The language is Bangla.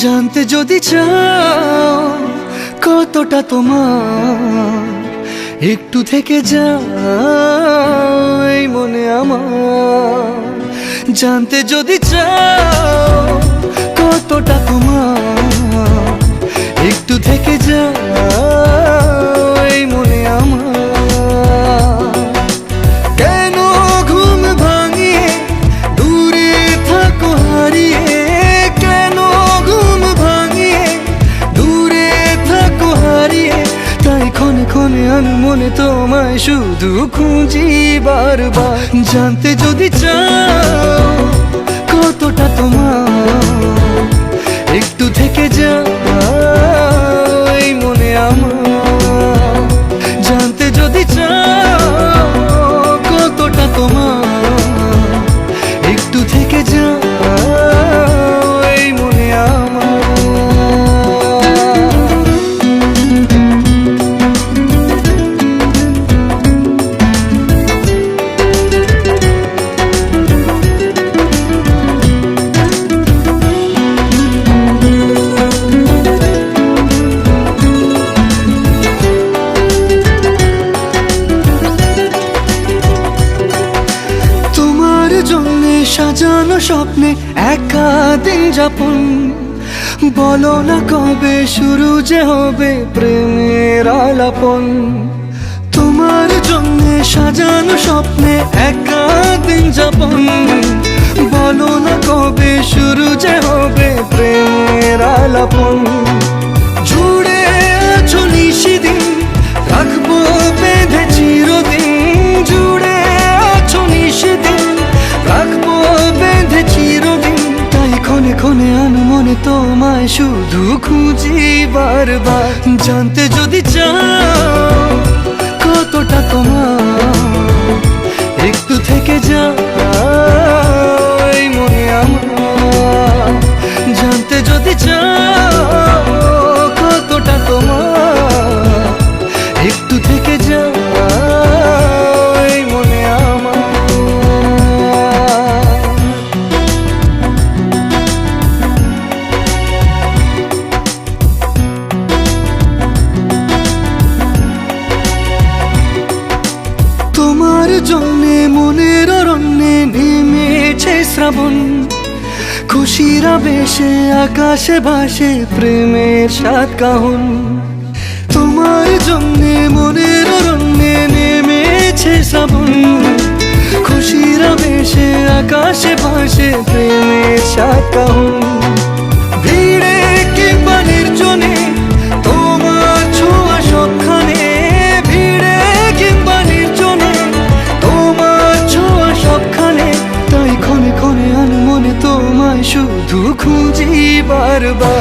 জানতে যদি চাও কতটা তোমার, একটু থেকে যাও এই মনে আমার। জানতে যদি চাও কতটা তোমার, একটু থেকে যাও এই মনে আমার। কেন ঘুম ভাঙিয়ে দূরে থাকো হারিয়ে, কেন ঘুম ভাঙিয়ে দূরে থাকো হারিয়ে, তাই ক্ষণে ক্ষণে আমি মনে তোমায় শুধু খুঁজি বারবার। জানতে যদি চাও কতটা তোমার, একটু থেকে যাও এই মনে আমার। জানতে যদি চাও কতটা তোমার, একটু থেকে যাও এই মনে আমার। সাজানো স্বপ্নে একা দিন যাপন, বলো না কবে শুরু যে হবে প্রেমের আলাপন। তোমার জন্য সাজানো স্বপ্নে একা দিন যাপন, বলো না কবে শুরু যে হবে প্রেমের আলাপন। জুড়ে আছো নিশিদিন, রাখবো বেঁধে চিরদিন। জুড়ে আছো নিশিদিন, রাখবো বেঁধে চিরদিন, তাই ক্ষণে ক্ষণে আমি মনে তোমায় শুধু খুঁজি বারবার। জানতে যদি চাও কতটা তোমার, একটু থেকে যাও এই মনে আমার। জানতে যদি চাও কতটা তোমার, একটু থেকে যাও এই মনে আমার। তোমার জন্যে মনের অরণ্যে নেমেছে শ্রাবণ, খুশির আবেশে আকাশে ভাসে প্রেমের সাত কাহন। তোমার জন্যে মনের অরণ্যে নেমেছে শ্রাবণ, খুশির আবেশে আকাশে ভাসে প্রেমের সাত কাহন। ভিড়ে কিংবা নির্জনে তোমার ছোঁয়া সবখানে, ভিড়ে কিংবা নির্জনে তোমার ছোঁয়া সবখানে, তাই ক্ষণে ক্ষণে আমি মনে তোমায় শুধু খুঁজি বারবার।